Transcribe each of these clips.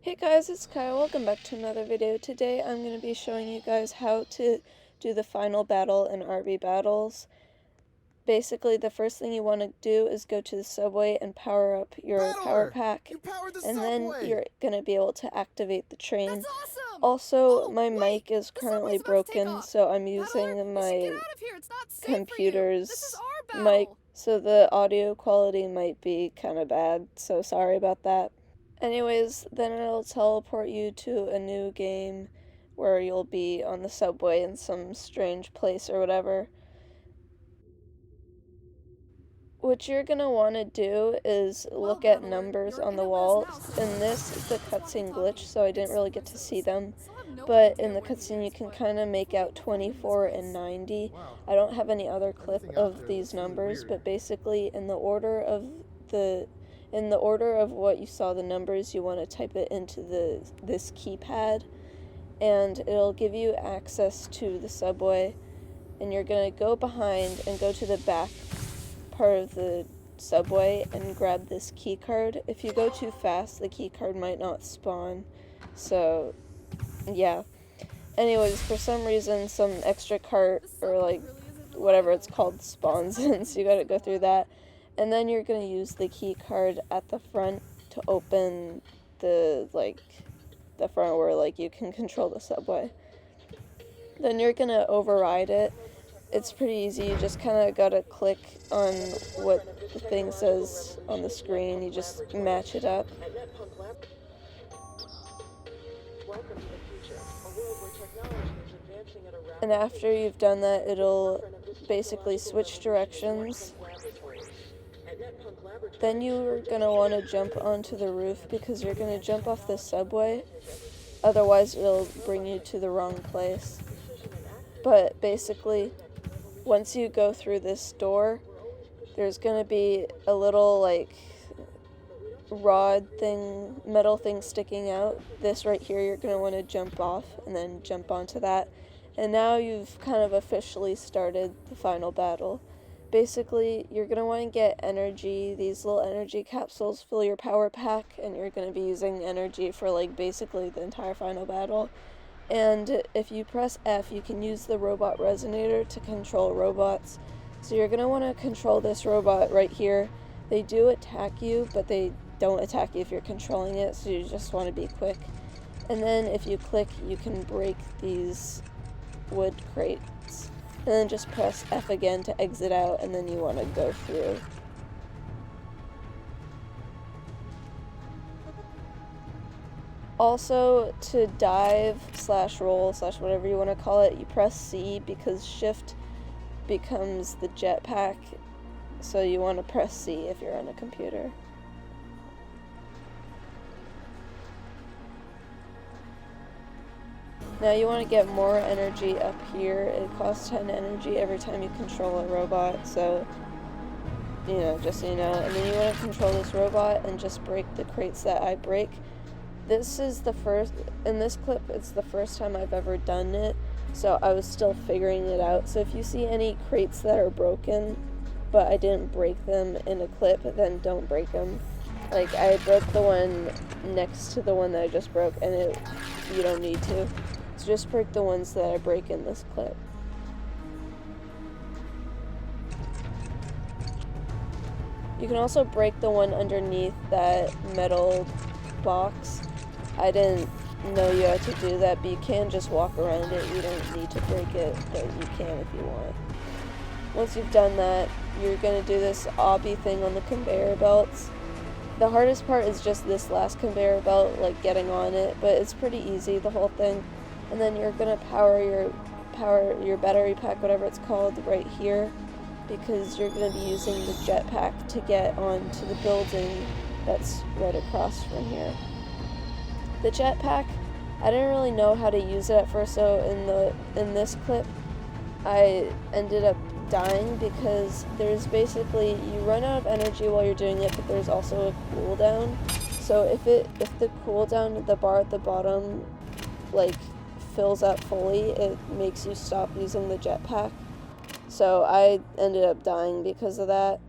Hey guys, it's Kyle. Welcome back to another video. Today I'm going to be showing you guys how to do the final battle in RB Battles. Basically, the first thing you want to do is go to the subway and power up your power pack, and then you're going to be able to activate the train. That's awesome! Also, my mic is currently broken, so I'm using my computer's mic, so the audio quality might be kind of bad, so sorry about that. Anyways, then it'll teleport you to a new game where you'll be on the subway in some strange place or whatever. What you're going to want to do is look at numbers on the wall. In this, the cutscene glitch, so I didn't really get to see them. But in the cutscene, you can kind of make out 24 and 90. I don't have any other clip of these numbers, but basically in the order of what you saw the numbers, you want to type it into this keypad, and it'll give you access to the subway, and you're going to go behind and go to the back part of the subway and grab this key card. If you go too fast, the key card might not spawn, so yeah. Anyways, for some reason some extra cart or like whatever it's called spawns in, so you gotta go through that. And then you're going to use the key card at the front to open the front where you can control the subway. Then you're going to override it. It's pretty easy. You just kind of got to click on what the thing says on the screen. You just match it up. And after you've done that, it'll basically switch directions. Then you're going to want to jump onto the roof because you're going to jump off the subway. Otherwise, it'll bring you to the wrong place. But basically, once you go through this door, there's going to be a little, metal thing sticking out. This right here, you're going to want to jump off and then jump onto that. And now you've kind of officially started the final battle. Basically, you're going to want to get energy. These little energy capsules fill your power pack, and you're going to be using energy for, basically the entire final battle. And if you press F, you can use the robot resonator to control robots. So you're going to want to control this robot right here. They do attack you, but they don't attack you if you're controlling it, so you just want to be quick. And then if you click, you can break these wood crates. And then just press F again to exit out, and then you want to go through. Also, to dive / roll / whatever you want to call it, you press C because shift becomes the jetpack, so you want to press C if you're on a computer. Now you want to get more energy up here. It costs 10 energy every time you control a robot, so, just so you know. And then you want to control this robot and just break the crates that I break. This is in this clip, it's the first time I've ever done it, so I was still figuring it out. So if you see any crates that are broken, but I didn't break them in a clip, then don't break them. I broke the one next to the one that I just broke, and you don't need to. So just break the ones that I break in this clip. You can also break the one underneath that metal box. I didn't know you had to do that, but you can just walk around it. You don't need to break it, but you can if you want. Once you've done that, you're going to do this obby thing on the conveyor belts. The hardest part is just this last conveyor belt, getting on it, but it's pretty easy, the whole thing. And then you're going to power your battery pack, whatever it's called, right here, because you're going to be using the jetpack to get onto the building that's right across from here. The jetpack, I didn't really know how to use it at first, so in this clip, I ended up dying because there's basically, you run out of energy while you're doing it, but there's also a cooldown. So if the cooldown, the bar at the bottom, fills up fully, it makes you stop using the jetpack. So I ended up dying because of that.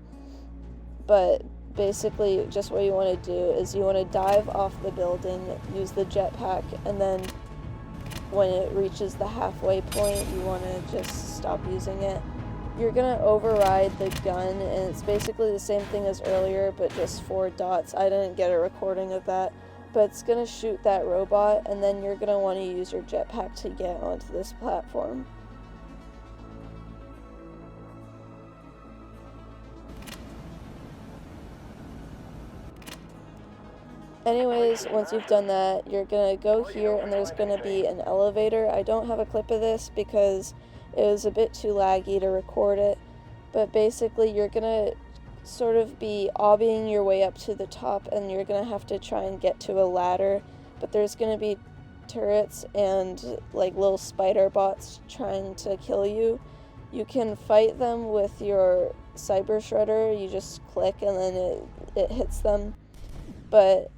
But basically just what you want to do is you want to dive off the building, use the jetpack, and then when it reaches the halfway point, you want to just stop using it. You're going to override the gun, and it's basically the same thing as earlier, but just 4 dots. I didn't get a recording of that, but it's going to shoot that robot, and then you're going to want to use your jetpack to get onto this platform. Anyways, once you've done that, you're going to go here, and there's going to be an elevator. I don't have a clip of this because it was a bit too laggy to record it, but basically you're going to sort of be obbying your way up to the top, and you're going to have to try and get to a ladder, but there's going to be turrets and like little spider bots trying to kill you. You can fight them with your cyber shredder. You just click and then it hits them, but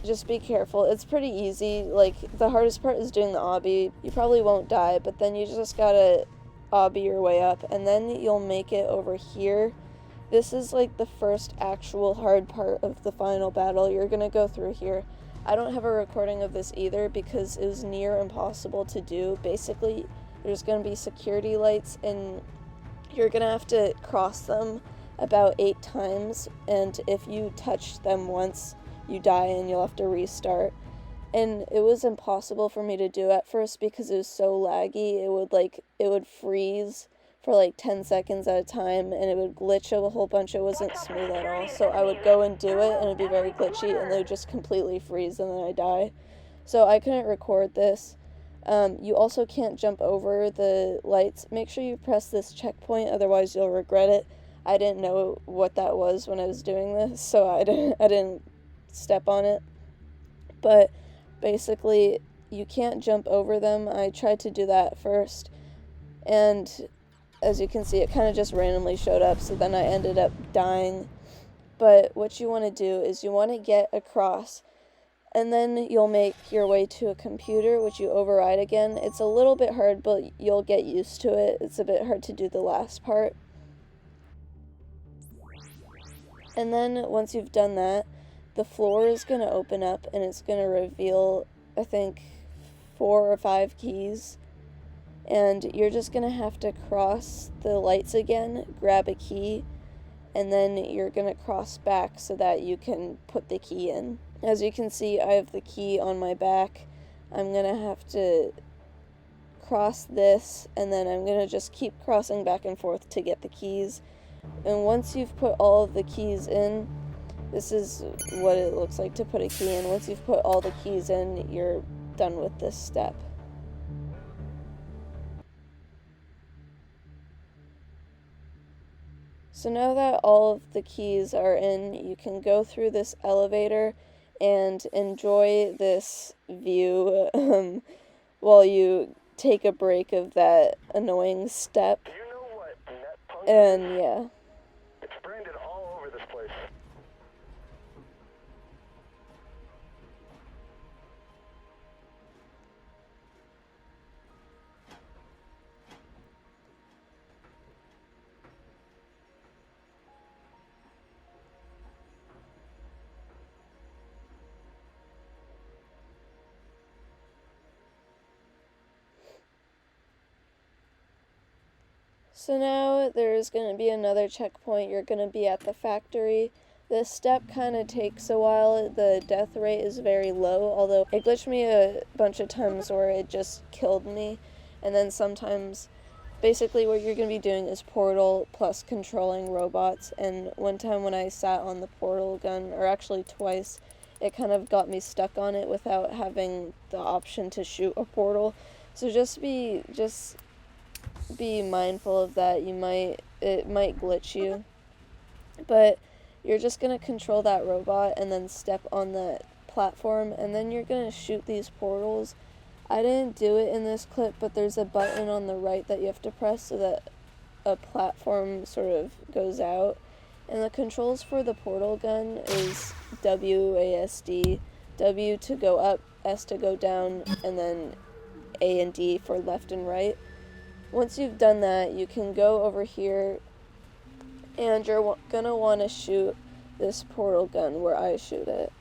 just be careful. It's pretty easy. Like, the hardest part is doing the obby. You probably won't die, but then you just gotta obby your way up, and then you'll make it over here. This is like the first actual hard part of the final battle. You're gonna go through here. I don't have a recording of this either because it was near impossible to do. Basically, there's gonna be security lights, and you're gonna have to cross them about 8 times, and if you touch them once, you die and you'll have to restart. And it was impossible for me to do at first because it was so laggy. It would freeze for like 10 seconds at a time, and it would glitch a whole bunch. It wasn't smooth at all. So I would go and do it, and it'd be very glitchy, and they would just completely freeze, and then I die. So I couldn't record this. You also can't jump over the lights. Make sure you press this checkpoint, otherwise you'll regret it. I didn't know what that was when I was doing this, so I didn't step on it. But basically, you can't jump over them. I tried to do that first, and as you can see, it kind of just randomly showed up, so then I ended up dying. But what you want to do is you want to get across, and then you'll make your way to a computer, which you override again. It's a little bit hard, but you'll get used to it. It's a bit hard to do the last part. And then once you've done that, the floor is going to open up, and it's going to reveal, I think, 4 or 5 keys. And you're just going to have to cross the lights again, grab a key, and then you're going to cross back so that you can put the key in. As you can see, I have the key on my back. I'm going to have to cross this, and then I'm going to just keep crossing back and forth to get the keys. And once you've put all of the keys in, this is what it looks like to put a key in. Once you've put all the keys in, you're done with this step. So now that all of the keys are in, you can go through this elevator and enjoy this view while you take a break of that annoying step. Do you know what Netpunk And is? yeah. It's branded all over this place. So now there's going to be another checkpoint. You're going to be at the factory. This step kind of takes a while. The death rate is very low, although it glitched me a bunch of times where it just killed me. And then sometimes, basically what you're going to be doing is portal plus controlling robots. And one time when I sat on the portal gun, or actually twice, it kind of got me stuck on it without having the option to shoot a portal. So just be mindful of that. It might glitch you, but you're just gonna control that robot and then step on that platform, and then you're gonna shoot these portals. I didn't do it in this clip, but there's a button on the right that you have to press so that a platform sort of goes out, and the controls for the portal gun is WASD. W to go up, S to go down, and then A and D for left and right. Once you've done that, you can go over here, and you're gonna want to shoot this portal gun where I shoot it.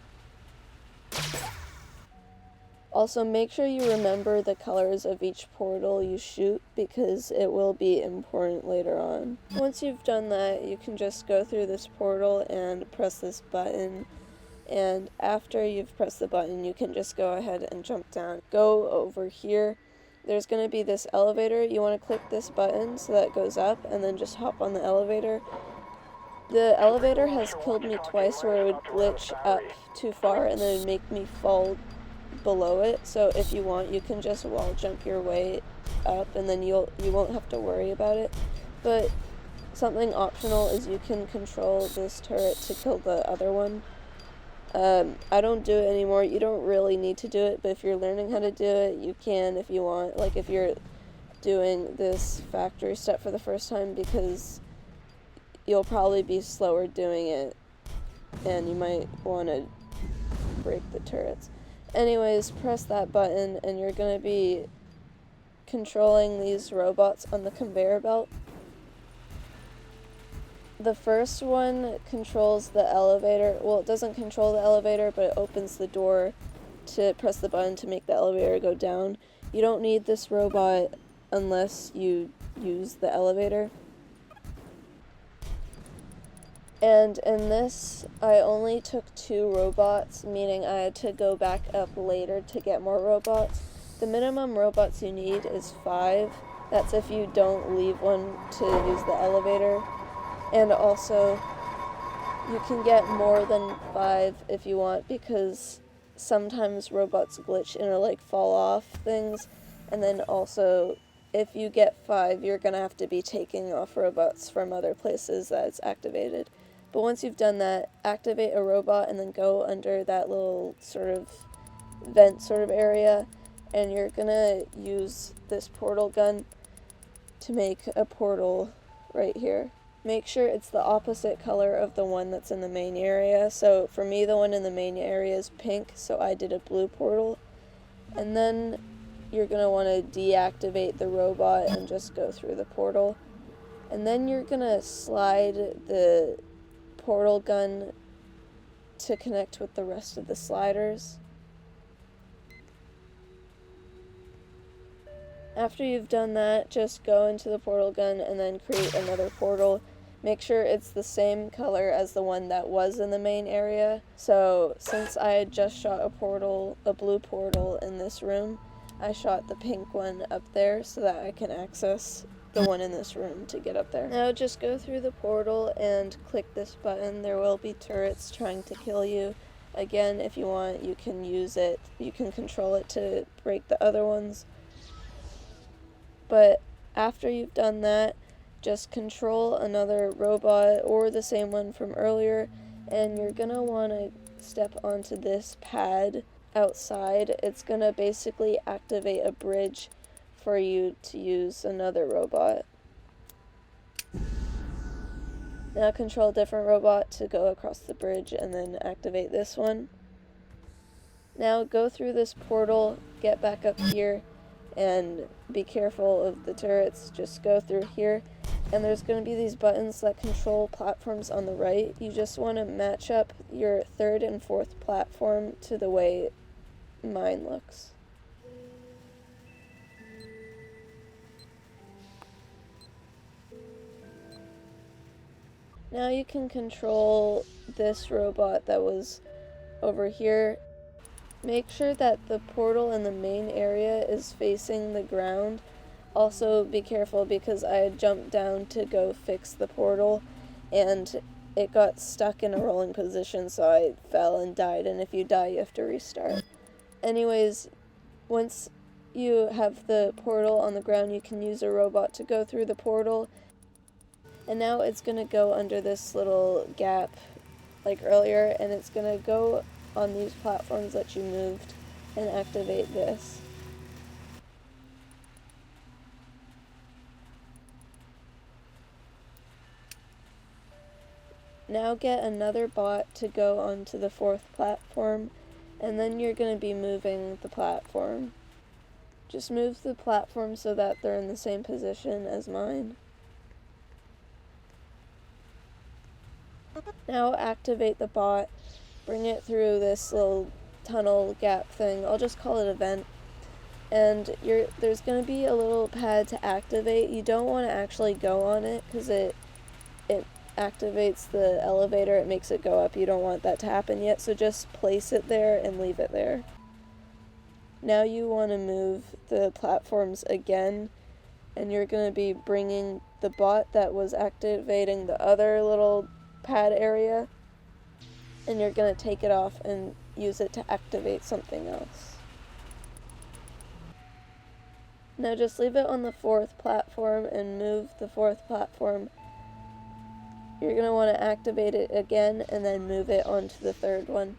Also, make sure you remember the colors of each portal you shoot because it will be important later on. Once you've done that, you can just go through this portal and press this button. And after you've pressed the button, you can just go ahead and jump down. Go over here. There's going to be this elevator. You want to click this button so that it goes up and then just hop on the elevator. The elevator has killed me twice where it would glitch up too far and then it would make me fall below it. So if you want, you can just wall jump your way up and then you won't have to worry about it. But something optional is you can control this turret to kill the other one. I don't do it anymore. You don't really need to do it, but if you're learning how to do it, you can if you want. Like if you're doing this factory step for the first time, because you'll probably be slower doing it and you might want to break the turrets. Anyways, press that button and you're going to be controlling these robots on the conveyor belt. The first one controls the elevator. Well, it doesn't control the elevator, but it opens the door to press the button to make the elevator go down. You don't need this robot unless you use the elevator. And in this, I only took 2 robots, meaning I had to go back up later to get more robots. The minimum robots you need is 5. That's if you don't leave one to use the elevator. And also, you can get more than 5 if you want, because sometimes robots glitch and like fall off things. And then also, if you get 5, you're going to have to be taking off robots from other places that it's activated. But once you've done that, activate a robot and then go under that little sort of vent sort of area, and you're gonna use this portal gun to make a portal right here. Make sure it's the opposite color of the one that's in the main area. So for me, the one in the main area is pink, so I did a blue portal. And then you're gonna want to deactivate the robot and just go through the portal. And then you're gonna slide the portal gun to connect with the rest of the sliders. After you've done that, just go into the portal gun and then create another portal. Make sure it's the same color as the one that was in the main area. So since I had just shot a blue portal in this room, I shot the pink one up there so that I can access the one in this room to get up there. Now just go through the portal and click this button. There will be turrets trying to kill you. Again, if you want, you can use it. You can control it to break the other ones. But after you've done that, just control another robot or the same one from earlier, and you're gonna want to step onto this pad outside. It's gonna basically activate a bridge for you to use another robot. Now control a different robot to go across the bridge and then activate this one. Now go through this portal, get back up here, and be careful of the turrets. Just go through here, and there's going to be these buttons that control platforms on the right. You just want to match up your 3rd and 4th platform to the way mine looks. Now you can control this robot that was over here. Make sure that the portal in the main area is facing the ground. Also be careful because I had jumped down to go fix the portal and it got stuck in a rolling position, so I fell and died, and if you die you have to restart. Anyways, once you have the portal on the ground, you can use a robot to go through the portal. And now it's going to go under this little gap like earlier, and it's going to go on these platforms that you moved and activate this. Now get another bot to go onto the 4th platform, and then you're going to be moving the platform. Just move the platform so that they're in the same position as mine. Now activate the bot, bring it through this little tunnel gap thing. I'll just call it a vent. And there's going to be a little pad to activate. You don't want to actually go on it because it activates the elevator. It makes it go up. You don't want that to happen yet, so just place it there and leave it there. Now you want to move the platforms again, and you're going to be bringing the bot that was activating the other little pad area, and you're going to take it off and use it to activate something else. Now just leave it on the 4th platform and move the 4th platform. You're going to want to activate it again and then move it onto the 3rd one.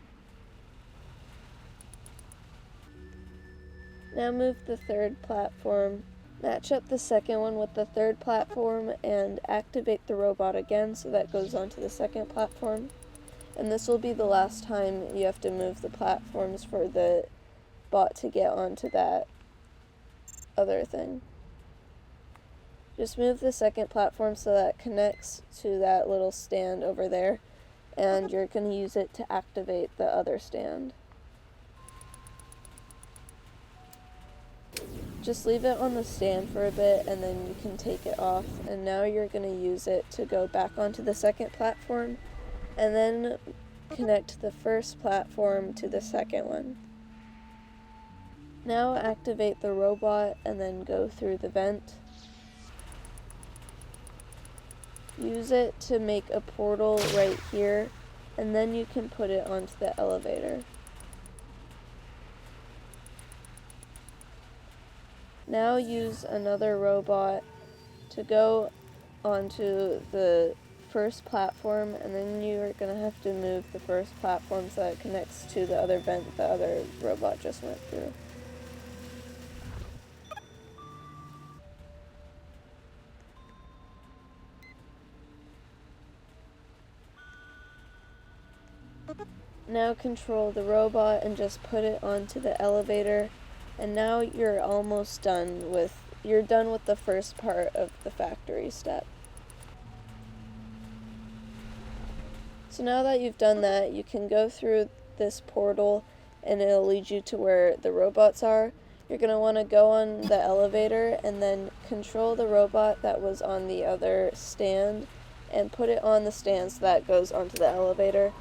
Now move the 3rd platform, match up the 2nd one with the 3rd platform, and activate the robot again so that goes onto the 2nd platform. And this will be the last time you have to move the platforms for the bot to get onto that other thing. Just move the 2nd platform so that connects to that little stand over there, and you're going to use it to activate the other stand. Just leave it on the stand for a bit and then you can take it off, and now you're going to use it to go back onto the 2nd platform and then connect the 1st platform to the 2nd one. Now activate the robot and then go through the vent. Use it to make a portal right here, and then you can put it onto the elevator. Now use another robot to go onto the 1st platform, and then you're going to have to move the 1st platform so that it connects to the other vent the other robot just went through. Now control the robot and just put it onto the elevator, and now you're almost done with the 1st part of the factory step. So now that you've done that, you can go through this portal and it'll lead you to where the robots are. You're going to want to go on the elevator and then control the robot that was on the other stand and put it on the stand so that it goes onto the elevator.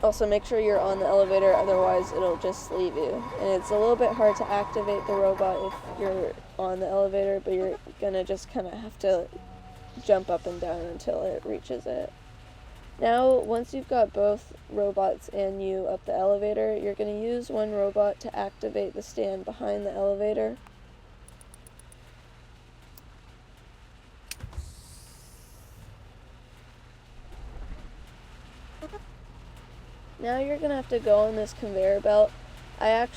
Also make sure you're on the elevator, otherwise it'll just leave you. And it's a little bit hard to activate the robot if you're on the elevator, but you're going to just kind of have to jump up and down until it reaches it. Now, once you've got both robots and you up the elevator, you're going to use one robot to activate the stand behind the elevator. Now you're going to have to go on this conveyor belt. I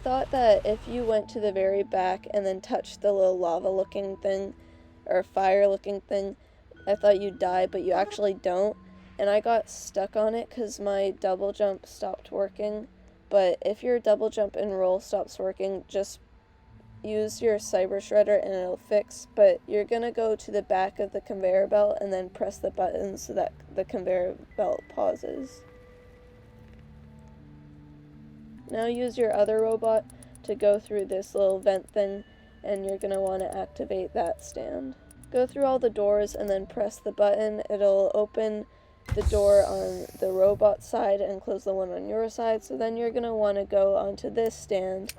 thought that if you went to the very back and then touched the little lava-looking thing, or fire-looking thing, I thought you'd die, but you actually don't. And I got stuck on it because my double jump stopped working. But if your double jump and roll stops working, just use your cyber shredder and it'll fix. But you're going to go to the back of the conveyor belt and then press the button so that the conveyor belt pauses. Now use your other robot to go through this little vent thing, and you're going to want to activate that stand. Go through all the doors and then press the button. It'll open the door on the robot side and close the one on your side. So then you're going to want to go onto this stand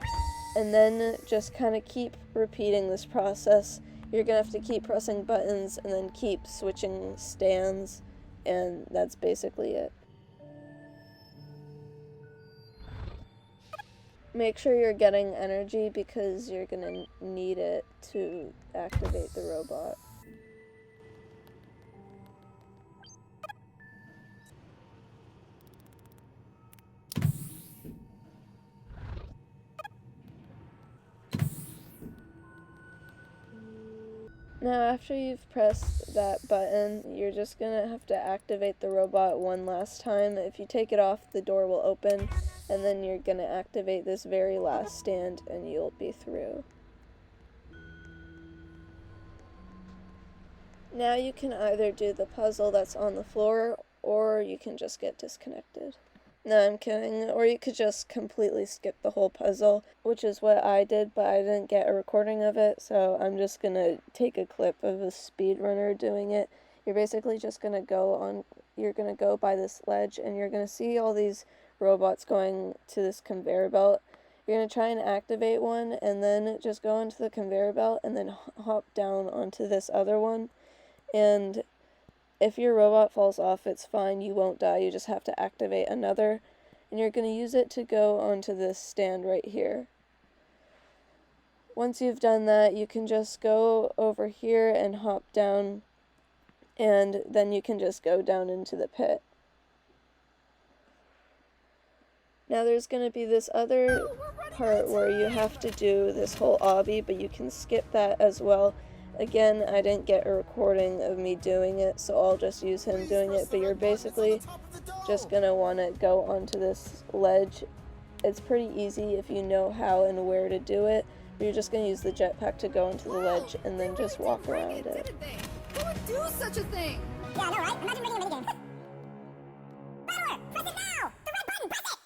and then just kind of keep repeating this process. You're going to have to keep pressing buttons and then keep switching stands, and that's basically it. Make sure you're getting energy because you're going to need it to activate the robot. Now after you've pressed that button, you're just going to have to activate the robot one last time. If you take it off, the door will open, and then you're going to activate this very last stand and you'll be through. Now you can either do the puzzle that's on the floor, or you can just get disconnected. No, I'm kidding. Or you could just completely skip the whole puzzle, which is what I did, but I didn't get a recording of it, so I'm just gonna take a clip of a speedrunner doing it. You're basically just gonna you're gonna go by this ledge, and you're gonna see all these robots going to this conveyor belt. You're gonna try and activate one, and then just go into the conveyor belt, and then hop down onto this other one. And if your robot falls off, it's fine, you won't die, you just have to activate another, and you're going to use it to go onto this stand right here. Once you've done that, you can just go over here and hop down, and then you can just go down into the pit. Now there's going to be this other part where you have to do this whole obby, but you can skip that as well. Again, I didn't get a recording of me doing it, so I'll just use him doing it, but you're basically just going to want to go onto this ledge. It's pretty easy if you know how and where to do it, but you're just going to use the jetpack to go into the ledge and then just walk around it. Who would do such a thing? Yeah, I know, right? Imagine making a minigame. Battler, press it now! The red button, press it!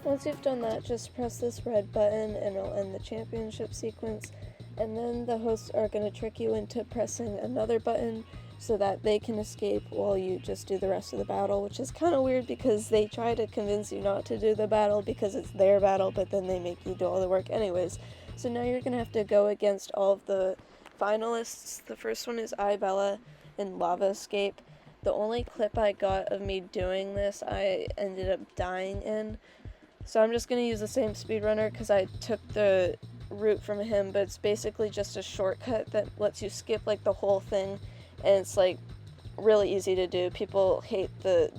Once you've done that, just press this red button and it'll end the championship sequence, and then the hosts are going to trick you into pressing another button so that they can escape while you just do the rest of the battle, which is kind of weird because they try to convince you not to do the battle because it's their battle, but then they make you do all the work anyways. So now you're going to have to go against all of the finalists. The first one is iBella in Lava Escape. The only clip I got of me doing this, I ended up dying in. So I'm just going to use the same speedrunner because I took the route from him, but it's basically just a shortcut that lets you skip like the whole thing, and it's like really easy to do. People hate the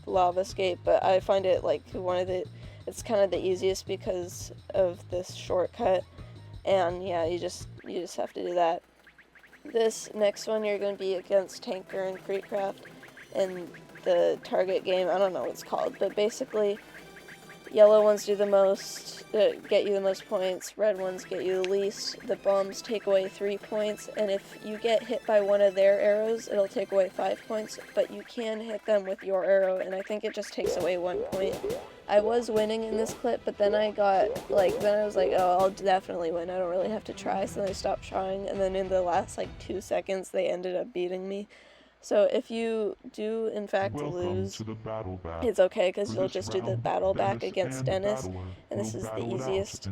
lava escape, but I find it like it's kind of the easiest because of this shortcut, and yeah, you just have to do that. This next one you're going to be against Tanker and Creekcraft in the target game. I don't know what it's called, but basically yellow ones do the most, get you the most points, red ones get you the least. The bombs take away 3 points, and if you get hit by one of their arrows, it'll take away 5 points, but you can hit them with your arrow, and I think it just takes away 1 point. I was winning in this clip, but then I was like, oh, I'll definitely win, I don't really have to try, so then I stopped trying, and then in the last 2 seconds, they ended up beating me. So if you do, in fact, lose, it's okay, because you'll just do the battle back against Dennis, and this is the easiest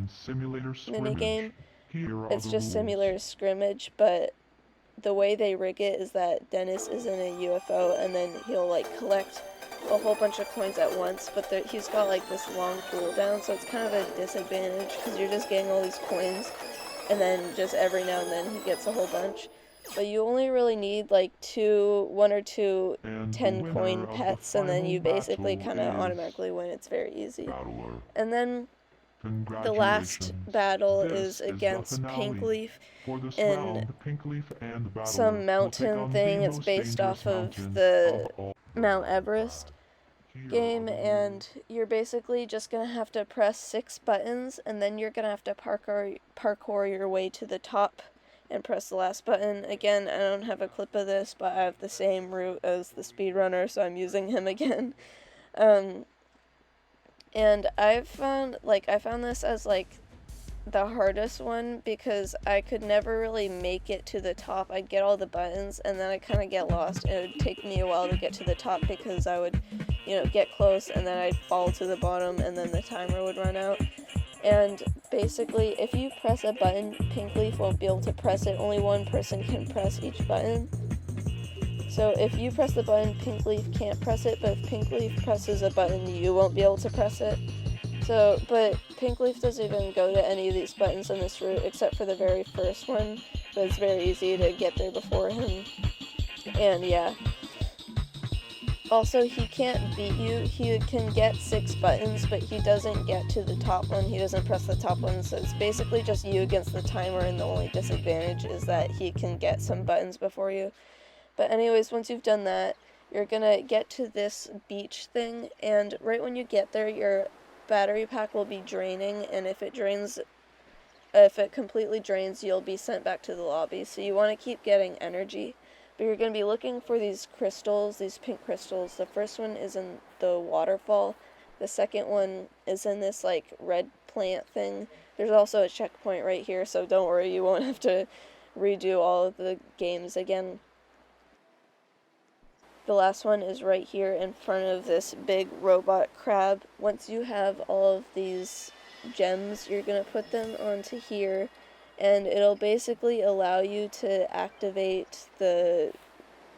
minigame. It's just Simulator Scrimmage, but the way they rig it is that Dennis is in a UFO, and then he'll, collect a whole bunch of coins at once, but he's got, this long cooldown, so it's kind of a disadvantage, because you're just getting all these coins, and then just every now and then he gets a whole bunch. But you only really need 1 or 2 10-coin pets, and then you basically kind of automatically win. It's very easy. And then the last battle is against Pinkleaf in some mountain thing. It's based off of the Mount Everest game, and you're basically just gonna have to press 6 buttons, and then you're gonna have to parkour your way to the top and press the last button. Again, I don't have a clip of this, but I have the same route as the speedrunner, so I'm using him again. And I found this as the hardest one because I could never really make it to the top. I'd get all the buttons and then I kind of get lost, and it would take me a while to get to the top because I would, get close and then I'd fall to the bottom and then the timer would run out. And basically, if you press a button, Pinkleaf won't be able to press it. Only one person can press each button. So if you press the button, Pinkleaf can't press it, but if Pinkleaf presses a button, you won't be able to press it. But Pinkleaf doesn't even go to any of these buttons on this route, except for the very first one, but it's very easy to get there before him. And yeah. Also, he can't beat you. He can get 6 buttons, but he doesn't get to the top one. He doesn't press the top one, so it's basically just you against the timer, and the only disadvantage is that he can get some buttons before you. But anyways, once you've done that, you're gonna get to this beach thing, and right when you get there, your battery pack will be draining, and if it completely drains, you'll be sent back to the lobby. So you want to keep getting energy. But you're going to be looking for these crystals, these pink crystals. The first one is in the waterfall. The second one is in this, like, red plant thing. There's also a checkpoint right here, so don't worry, you won't have to redo all of the games again. The last one is right here in front of this big robot crab. Once you have all of these gems, you're going to put them onto here, and it'll basically allow you to activate the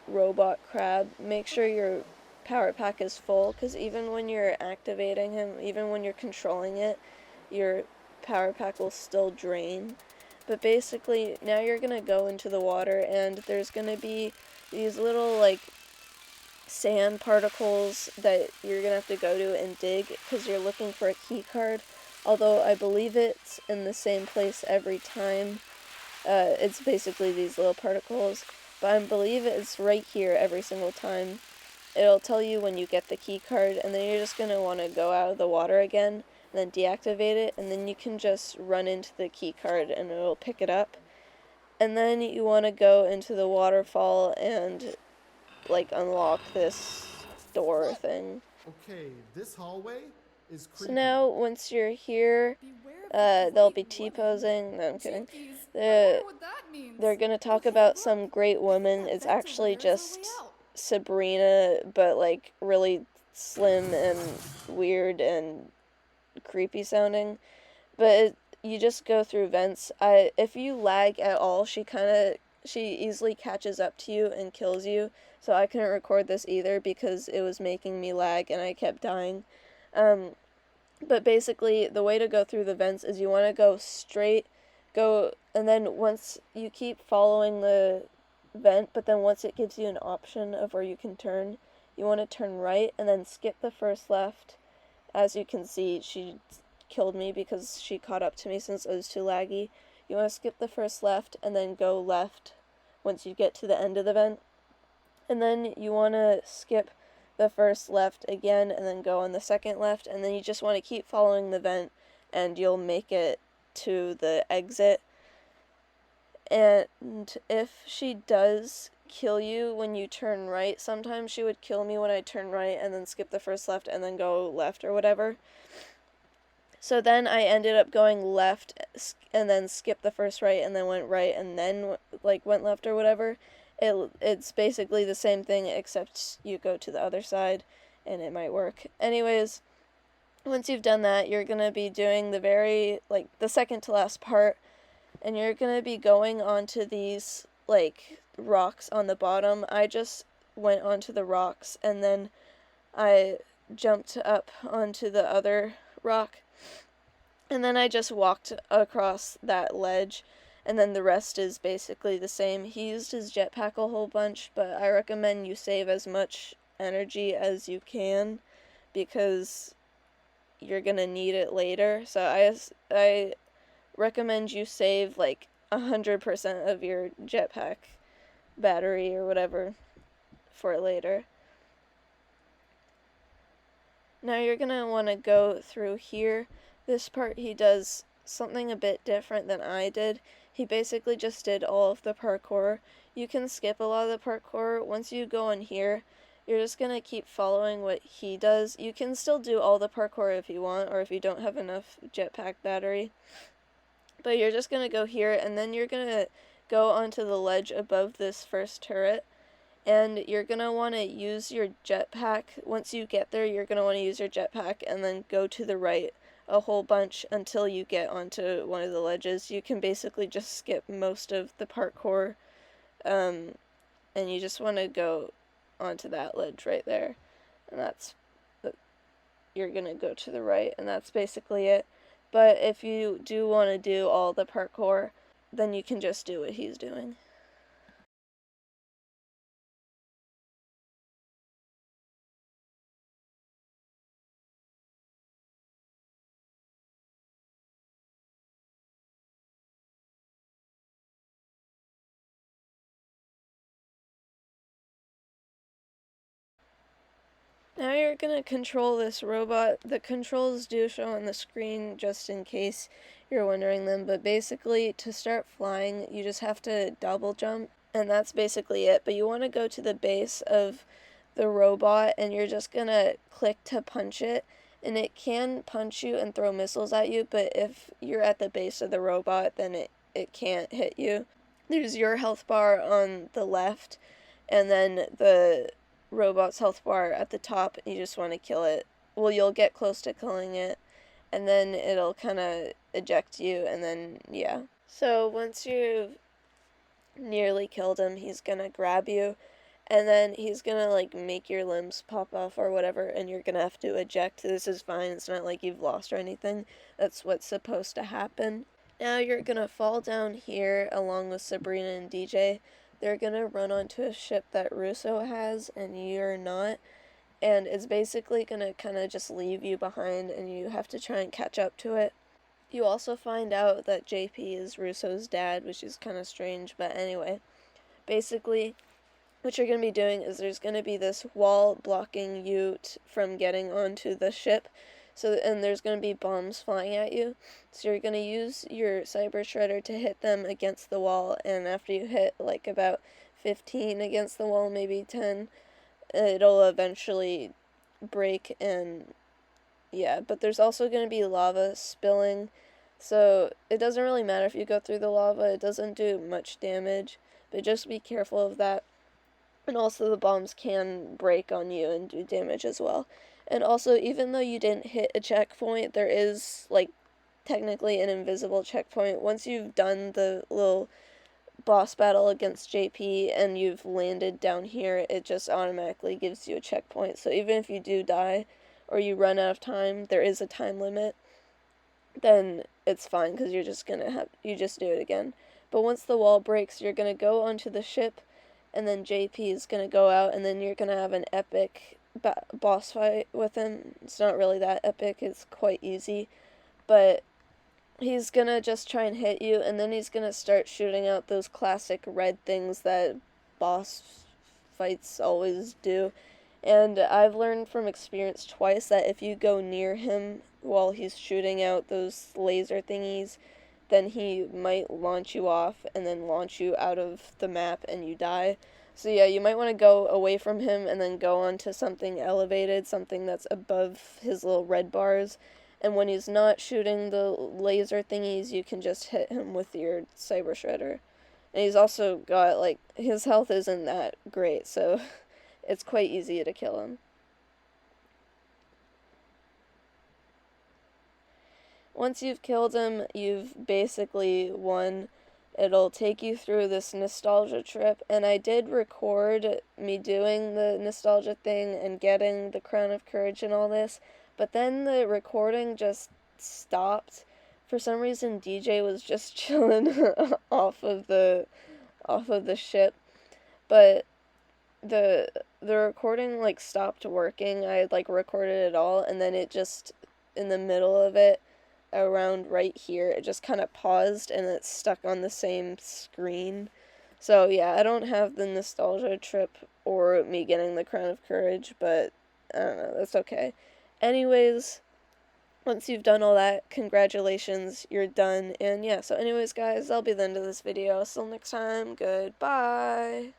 robot crab. Make sure your power pack is full, because even when you're activating him, even when you're controlling it, your power pack will still drain. But basically, now you're going to go into the water, and there's going to be these little, like, sand particles that you're going to have to go to and dig, because you're looking for a key card. Although I believe it's in the same place every time. It's basically these little particles. But I believe it's right here every single time. It'll tell you when you get the key card, and then you're just going to want to go out of the water again, and then deactivate it, and then you can just run into the key card and it'll pick it up. And then you want to go into the waterfall and, like, unlock this door thing. Okay, this hallway is creepy. So now, once you're here, Beware of the they'll great be woman. T-posing. No, I'm kidding. Jinkies, I They're, wonder what that means. they're gonna talk Okay, about look, some great woman. that It's vent over actually there is our way just out. Sabrina, but, like, really slim and weird and creepy sounding. But you just go through vents. If you lag at all, she easily catches up to you and kills you. So I couldn't record this either because it was making me lag and I kept dying. But basically, the way to go through the vents is you want to go straight, and then once you keep following the vent, but then once it gives you an option of where you can turn, you want to turn right and then skip the first left. As you can see, she killed me because she caught up to me since it was too laggy. You want to skip the first left and then go left once you get to the end of the vent. And then you want to skip the first left again and then go on the second left, and then you just want to keep following the vent and you'll make it to the exit. And if she does kill you when you turn right, sometimes she would kill me when I turn right and then skip the first left and then go left or whatever. So then I ended up going left and then skipped the first right and then went right and then, like, went left or whatever. It's basically the same thing, except you go to the other side and it might work. Anyways, once you've done that, you're going to be doing the second to last part, and you're going to be going onto these, like, rocks on the bottom. I just went onto the rocks and then I jumped up onto the other rock, and then I just walked across that ledge, and then the rest is basically the same. He used his jetpack a whole bunch, but I recommend you save as much energy as you can because you're gonna need it later. So I recommend you save like 100% of your jetpack battery or whatever for later. Now you're gonna want to go through here. This part he does something a bit different than I did. He basically just did all of the parkour. You can skip a lot of the parkour. Once you go in here, you're just going to keep following what he does. You can still do all the parkour if you want, or if you don't have enough jetpack battery. But you're just going to go here, and then you're going to go onto the ledge above this first turret. And you're going to want to use your jetpack. Once you get there, you're going to want to use your jetpack and then go to the right a whole bunch until you get onto one of the ledges. You can basically just skip most of the parkour, and you just want to go onto that ledge right there, and you're gonna go to the right, and that's basically it. But if you do want to do all the parkour, then you can just do what he's doing. Now you're gonna control this robot. The controls do show on the screen just in case you're wondering them, but basically to start flying you just have to double jump, and that's basically it. But you want to go to the base of the robot and you're just gonna click to punch it, and it can punch you and throw missiles at you, but if you're at the base of the robot then it can't hit you. There's your health bar on the left and then the robot's health bar at the top. You just want to kill it. Well, you'll get close to killing it and then it'll kind of eject you, and then yeah. So once you've nearly killed him, he's gonna grab you and then he's gonna like make your limbs pop off or whatever, and you're gonna have to eject. This is fine, it's not like you've lost or anything. That's what's supposed to happen. Now you're gonna fall down here along with Sabrina and DJ. They're gonna run onto a ship that Russo has and you're not, and it's basically gonna kind of just leave you behind and you have to try and catch up to it. You also find out that JP is Russo's dad, which is kind of strange, but anyway. Basically, what you're going to be doing is there's going to be this wall blocking you from getting onto the ship, and there's going to be bombs flying at you. So you're going to use your Cyber Shredder to hit them against the wall, and after you hit like about 15 against the wall, maybe 10, it'll eventually break, and yeah. But there's also going to be lava spilling, so it doesn't really matter if you go through the lava, it doesn't do much damage, but just be careful of that. And also the bombs can break on you and do damage as well. And also, even though you didn't hit a checkpoint, there is, like, technically an invisible checkpoint. Once you've done the little boss battle against JP and you've landed down here, it just automatically gives you a checkpoint. So even if you do die or you run out of time, there is a time limit, then it's fine because you just do it again. But once the wall breaks, you're going to go onto the ship, and then JP is going to go out, and then you're going to have an epic boss fight with him. It's not really that epic, it's quite easy, but he's going to just try and hit you, and then he's going to start shooting out those classic red things that boss fights always do. And I've learned from experience twice that if you go near him while he's shooting out those laser thingies, then he might launch you off and then launch you out of the map and you die. So yeah, you might want to go away from him and then go on to something elevated, something that's above his little red bars. And when he's not shooting the laser thingies, you can just hit him with your Cyber Shredder. And he's also got, like, his health isn't that great, so it's quite easy to kill him. Once you've killed him, you've basically won. It'll take you through this nostalgia trip, and I did record me doing the nostalgia thing and getting the Crown of Courage and all this, but then the recording just stopped. For some reason, DJ was just chilling off of the ship, but the recording like stopped working. I had like recorded it all, and then it just, in the middle of it, around right here, it just kind of paused and it's stuck on the same screen. So yeah, I don't have the nostalgia trip or me getting the Crown of Courage, but I don't know, that's okay. Anyways, once you've done all that, congratulations, you're done. And yeah, so anyways guys, that'll be the end of this video. Till next time, goodbye.